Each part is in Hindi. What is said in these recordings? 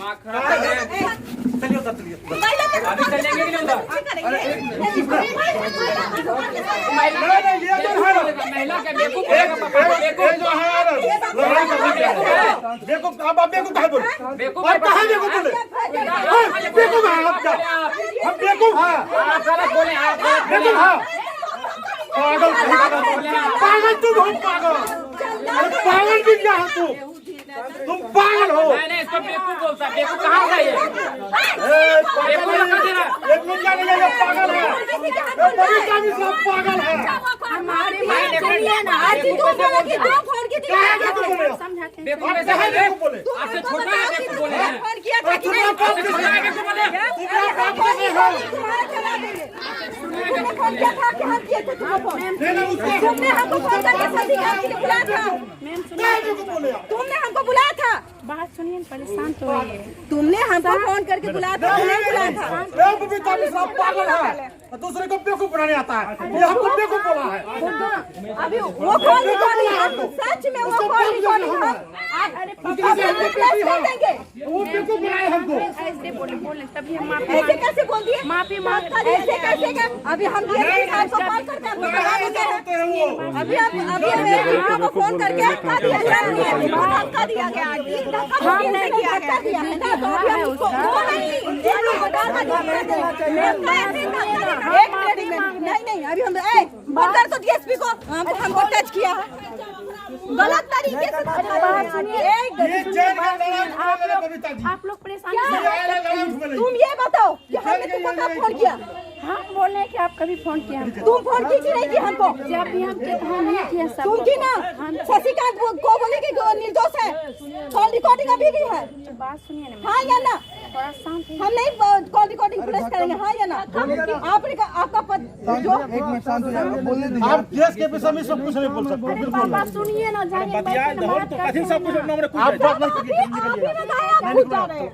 चलिए उधर चलिए। अभी चलेंगे कि नहीं उधर? महिला का बेवकूफ बेवकूफ आप बेवकूफ कहे बोले? बेवकूफ आप कहाँ बेवकूफ बोले? बेवकूफ है आप क्या? हम बेवकूफ हैं? आप गलत बोले, आप गलत बोले। बेवकूफ हैं? पागल पागल तुम हो पागल। अरे पागल भी क्या हो तुम पागल हो। नहीं इसको बेवकूफ बोलता है। बेवकूफ कहाँ से ये? बेवकूफ एक मिनट क्या नहीं है पागल है। बड़ी कामी सब पागल है। हमारी बात सुनिए ना। आज तू बोला कि दो फोन की थी। बेवकूफ ऐसे है बेवकूफ बोले। आपसे छोटा है बेवकूफ बोले हैं। फोन किया था कि नहीं? आपसे छोटा है बेवकूफ बोले। तुम्हारा चला देंगे। तुमने फोन किया था कि हम किए थे तुम्हें फोन? तुमने हमको फोन करके शशिकांत के लिए बुलाया था। तुमने हमको बुलाया था। बात सुनिए, परेशान तो होइए। तुमने हमको फोन करके बुलाया था, नहीं बुलाया था? पागल है। दूसरे को बेवकूफ बनाने आता है। ये हमको बेवकूफ बोला है। अभी वो कॉल रिकॉर्डिंग हम सच में वो कॉल रिकॉर्डिंग हम देंगे। वो बेवकूफ बनाए हमको। ऐसे बोले तभी हम ऐसे कैसे बोल दिए? माफी मांग ऐसे कैसे क्या? अभी हम डीएसपी साहब को कॉल करके आपको बता देंगे। अभी हमको फोन करके धक्का दिया गया है। धक्का दिया गया है। हमने धक्का दिया है ना, तो अभी हम उसको वो नहीं एक मिनट नहीं अभी हम बंदर तो डीएसपी को हमको टच किया है गलत तरीके से। आप लोग परेशान। तुम ये बताओ कि हमने तुमको कब फोन किया? हम बोले कि आप कभी फोन किया हमको? तुम फोन की कि नहीं की हमको? जब भी हम किए तो हम नहीं किए सब। तुम की ना शशिकांत को बोले कि निर्दोष है। कॉल रिकॉर्डिंग अभी भी है। बात सुनिए ना, हाँ या ना? थोड़ा शांत है। हम नहीं कॉल रिकॉर्डिंग प्रेस करेंगे, हाँ या ना? आपका पद जो आप केस के विषय में सब कुछ नहीं बोल सकते। बिल्कुल बात सुनिए ना, जाइए आप बात नहीं कीजिए। आप ही बताए, आप खुद जा रहे हैं।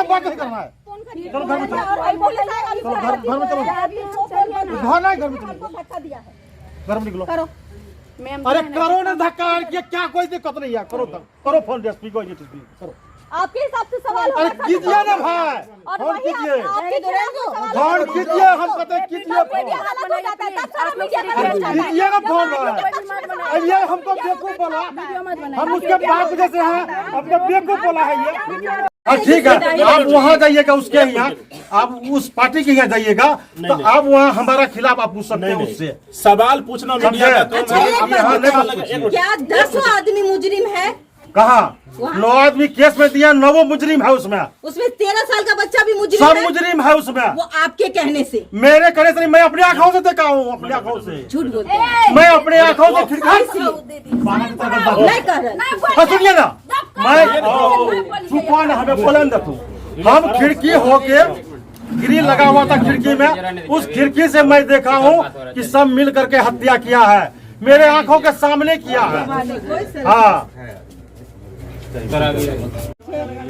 बात नहीं करना है। चलो घर में चलो। घर में चलो। घर नहीं, घर में चलो। धक्का दिया है। घर में निकलो। करो। अरे करो ना धक्का। ये क्या कोई दिक्कत नहीं है। करो तक करो फोन डीएसपी को। ये करो। आपके हिसाब से सवाल अरे कीजिए ना भाई। फोन कीजिए। फोन कीजिए। हम कहते हैं कीजिए फोन। कीजिए ना फोन। ये हमको बेवकूफ बोला। हम उसके बाप जैसे हैं। अपने बेवकूफ बोला है ये। ठीक है, आप वहाँ जाइएगा उसके यहाँ। आप उस पार्टी के यहाँ जाइएगा तो आप वहाँ हमारा खिलाफ आप पूछ सकते हैं उससे। सवाल पूछना मीडिया का तो क्या 10 आदमी मुजरिम है? कहाँ 9 आदमी केस में दिया, 9 मुजरिम है उसमें। उसमें 13 साल का बच्चा भी मुजरिम सब है। मुजरिम है उसमें। वो आपके कहने से? मेरे कहने से नहीं, मैं अपनी आंखों से देखा हूँ। अपनी आंखों से झूठ बोलते हैं। मैं अपने आंखों से नहीं कर रहे। सुनिए ना, मैं चुपा ना हमें बोले न तू। हम खिड़की होके ग्रिल लगा हुआ था खिड़की में, उस खिड़की से मैं देखा हूँ कि सब मिल करके हत्या किया है। मेरे आंखों के सामने किया है। हाँ,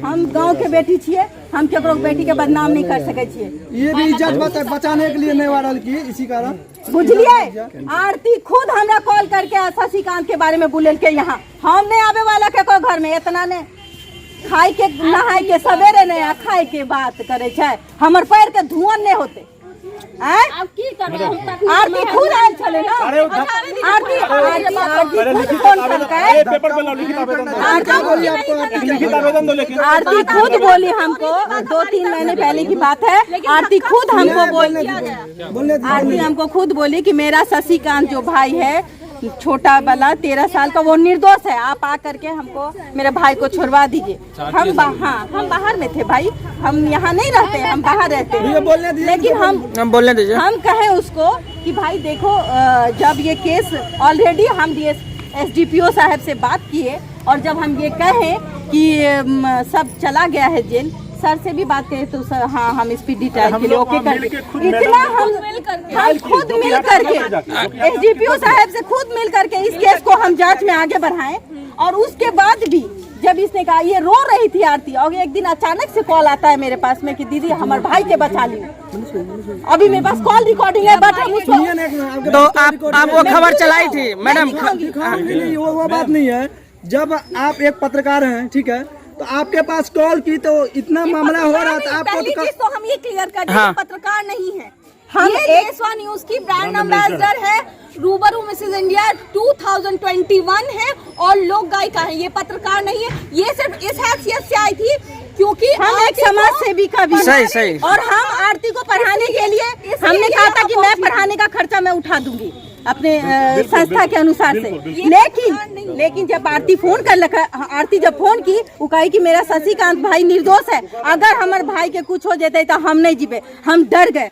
हम गांव के बेटी छिए, हम केकरो बेटी के बदनाम नहीं कर सके छिए। ये भी इज्जत बचाने के लिए नहीं वायरल की, इसी कारण बुझलिए। आरती खुद हमरा कॉल करके शशिकांत के बारे में बोले के यहाँ हम नहीं आवे वाला के कोई घर में। इतना ने खाए के नहाए के सवेरे नहीं आ खाए के बात करे छे। हमर पैर के धुआं नहीं होते। आरती खुद आयल छले ना। आरती फोन करके आरती खुद बोली हमको 2-3 महीने पहले की बात है। आरती खुद हमको आरती हमको खुद बोली कि मेरा शशिकांत जो भाई है छोटा वाला 13 साल का, वो निर्दोष है। आप आकर के हमको मेरे भाई को छुड़वा दीजिए। हम बाहर में थे भाई, हम यहाँ नहीं रहते, हम बाहर रहते हैं। लेकिन हम बोलने दीजिए। हम कहे उसको कि भाई देखो, जब ये केस ऑलरेडी हम एसडीपीओ साहब से बात किए और जब हम ये कहें कि सब चला गया है जेल, सर से भी बात करें तो सर हाँ हम स्पीडी ट्रायल के लिए ओके कर इतना हम खुद मिल करके एसडीपीओ साहब से खुद मिल करके इस केस को हम जांच में आगे बढ़ाएं। और उसके बाद भी जब इसने कहा, ये रो रही थी आरती, और एक दिन अचानक से कॉल आता है मेरे पास में कि दीदी हमारे भाई के बचा ली। अभी मेरे पास कॉल रिकॉर्डिंग है, बट हम उसको तो आप वो खबर चलाई थी मैडम। वो बात नहीं है। जब आप एक पत्रकार हैं, ठीक है, तो आपके पास कॉल की तो इतना मामला हो रहा था आपको पहली चीज तो हम ये क्लियर कर दें, हाँ। पत्रकार नहीं है, हम देशवा न्यूज की ब्रांड एम्बेसडर है, रूबरू मिसेज इंडिया 2021 है और लोक गायिका है, ये पत्रकार नहीं है। ये सिर्फ इस हैसियत से आई थी क्योंकि हम एक समाज सेविका भी सही। और हम आरती को पढ़ाने के लिए हमने कहा था कि मैं पढ़ाने का खर्चा मैं उठा दूंगी अपने संस्था के अनुसार से, लेकिन जब आरती फोन कर लगा, आरती जब फोन की वो कही कि मेरा शशिकांत भाई निर्दोष है, अगर हमारे भाई के कुछ हो जाते तो हम नहीं जीवे, हम डर गए।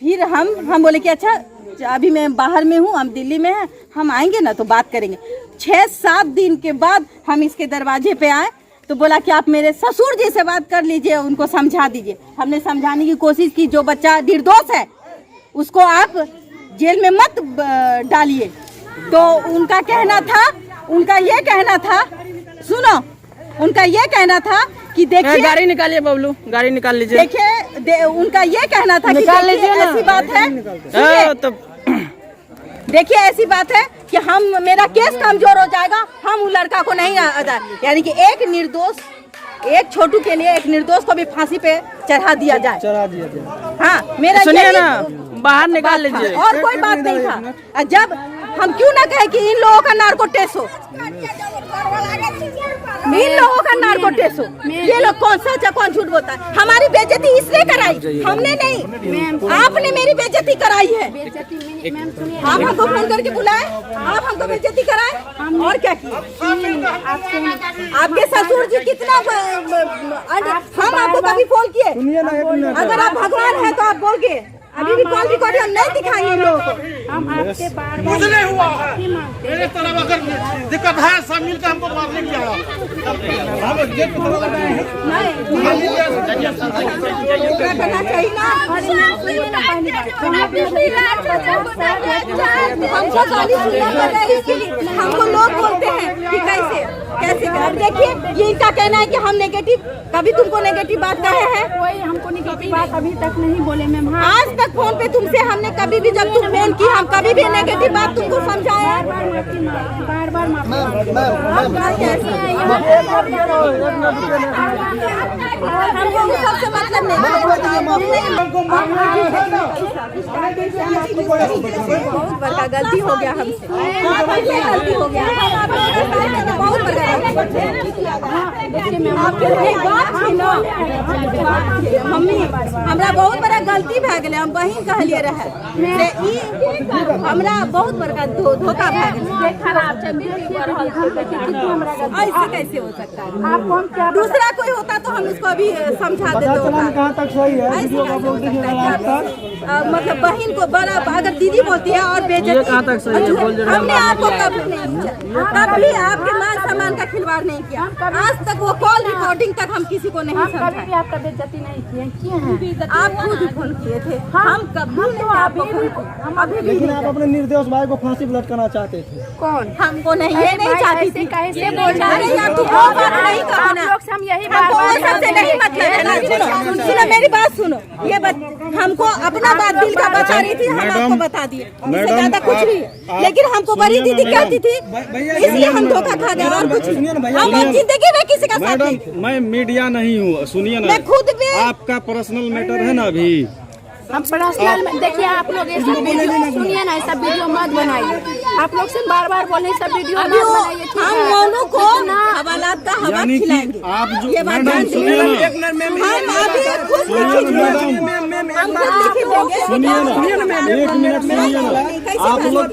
फिर हम बोले कि अच्छा अभी मैं बाहर में हूँ, हम दिल्ली में हैं, हम आएंगे ना तो बात करेंगे। 6-7 दिन के बाद हम इसके दरवाजे पे आए तो बोला कि आप मेरे ससुर जी से बात कर लीजिए, उनको समझा दीजिए। हमने समझाने की कोशिश की, जो बच्चा निर्दोष है उसको आप जेल में मत डालिए। तो उनका ये कहना था सुनो, उनका ये कहना था कि देखिए, गाड़ी निकालिए बबलू, गाड़ी निकाल लीजिए। देखिए उनका ये कहना था कि ऐसी बात है, तो देखिए ऐसी बात है कि मेरा केस कमजोर हो जाएगा, हम उस लड़का को नहीं यानी कि एक छोटू के लिए एक निर्दोष को भी फांसी पे चढ़ा दिया जाए। हाँ, मेरा सुनिए ना, बाहर निकाल लीजिए। और कोई बात नहीं था। जब हम क्यों ना कहे कि इन लोगों का नार्को टेस्ट हो, इन लोगों का नार्को टेस्ट हो, ये लोग कौन सच है कौन झूठ बोलता है। हमारी बेइज्जती इसने कराई, हमने नहीं, आपने मेरी बेइज्जती कराई है। आप हमको फोन करके बुलाए, आप हमको बेइज्जती कराए और क्या किया। आपके ससुर जी कितना हम आपको कभी फोन किए, अगर आप भगवान है तो आप बोल के अभी भी कॉल रिकॉर्ड हम नहीं दिखाएंगे इन लोगों को। हम आपसे बार कुछ नहीं हुआ है, मेरे तरफ अगर दिक्कत है सब मिलकर हमको मारने की आया। करना चाहिए ना, हमको गाली सुनना पड़ रहा है, इसलिए हमको लोग बोलते हैं कि कैसे अब देखिए ये इनका कहना है कि हम नेगेटिव, कभी तुमको नेगेटिव बात कहे हैं? कोई हमको नेगेटिव बात अभी तक नहीं बोले मैम। आज तक फोन पे तुमसे हमने कभी भी, जब तुम फोन की, हम कभी भी नेगेटिव बात तुमको समझाया? बार हमको सबसे मतलब नहीं, बहुत बड़ा गलती हो गया हमसे, गलती हो गया, बहुत बड़ा मम्मी हमरा बहुत बड़ा गलती भए गेलै, हम बहिन कहलिए रहे, हमरा बहुत बड़का धोखा भए गेलै। ऐसे कैसे हो सकता है? दूसरा कोई होता तो हम इसको अभी समझा देते होता। कहाँ तक सही है? मतलब बहन को बड़ा, अगर दीदी बोलती है और बेइज्जती, कहाँ तक सही है? बोल रहे हमने आपको कभी आपके मान सम्मान का खिलवाड़ नहीं किया, आज तक वो कॉल रिकॉर्डिंग तक हम किसी को नहीं समझाए। कभी भी आपका बेइज्जती नहीं किए, आप खुद फोन किए थे, हम कभी अभी भी लेकिन आप अपने निर्दोष भाई को फांसी पे लटकाना चाहते थे। कौन? हमको नहीं, ये नहीं चाहती थी। कैसे बोल रहे हैं आप? वो बात नहीं कहो ना, हम यही हमको वो सबसे नहीं मतलब है ना। सुनो मेरी बात सुनो, ये हमको अपना बात दिल का बता रही थी, हम आपको बता दिए, इससे ज्यादा कुछ नहीं। लेकिन हमको बड़ी दीदी कहती थी, इसलिए हम धोखा खा गए और कुछ नहीं। हम जिंदगी में किसी का साथ नहीं। मैं मीडिया नहीं हूँ, सुनिए ना, मैं खुद भी आपका पर्सनल मैटर है ना अभी। हम पर्सनल में देखिए, आप लोग ऐसा वीडियो सुनिए ना, ऐसा वीडियो मत बनाइए। आप लोग से बार बोले सब वीडियो मत बनाइए। हम मोनू को हवालात का हवा यानी कि खिलाएंगे। आप जो ये बात मैडम सुनिए ना, हम अभी खुद सुनिए ना, एक मिनट सुनिए ना, आप लोग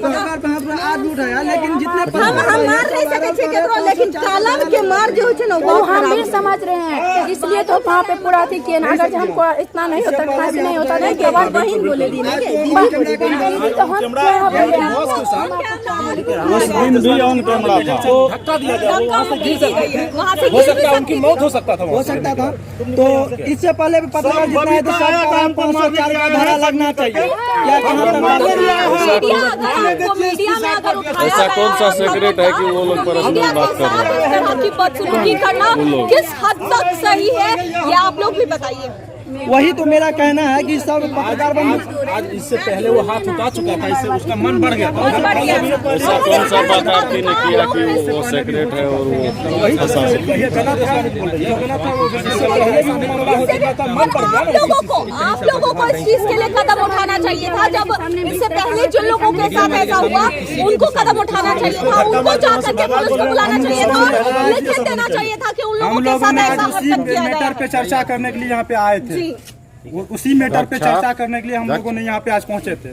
आज उठाया, लेकिन जितने हम मार नहीं सके छे केकरो, लेकिन कालम के मार जो है ना वो हम भी समझ रहे हैं, इसलिए तो वहाँ पे पूरा थी कि अगर हमको इतना नहीं होता, फांसी नहीं होता नहीं, बहन बोले दी ना तो हम उस दिन भी ऑन कैमरा था, तो धक्का दिया गया, वो वहाँ से गिर सकते थे, हो सकता है उनकी मौत हो सकता था, हो सकता था। तो इससे पहले भी पत्रकार जितना है तो सब काम 504 का धारा लगना चाहिए। क्या ऐसा कौन सा सेक्रेट है कि वो लोग पर्सनल बात कर रहे हैं? बदसलूकी करना किस हद तक सही है, ये आप लोग भी बताइए। वही तो मेरा कहना है कि सब पत्रकार बंधु आज इससे पहले वो हाथ उठा चुका था, इससे उसका मन बढ़ गया था। ऐसा कौन सा बात आरती ने किया कि वो सेक्रेट है और वो ऐसा ये गलत है, ये गलत है। वो इससे पहले भी मामला हो चुका था, मन बढ़ गया ना। आप लोगों को इस चीज के लिए कदम उठाना चाहिए था। जब इससे पहले जिन लोगों के साथ ऐसा हुआ उनको कदम उठाना चाहिए था, उनको जाकर के पुलिस को बुलाना चाहिए था और लिखित देना चाहिए था कि उन लोगों हम के लोगों साथ ने ऐसा आज उसी हरकत किया मैटर गया। पे चर्चा करने के लिए यहाँ पे आए थे। वो उसी मैटर पे चर्चा करने के लिए हम लोगों ने यहाँ पे आज पहुँचे थे।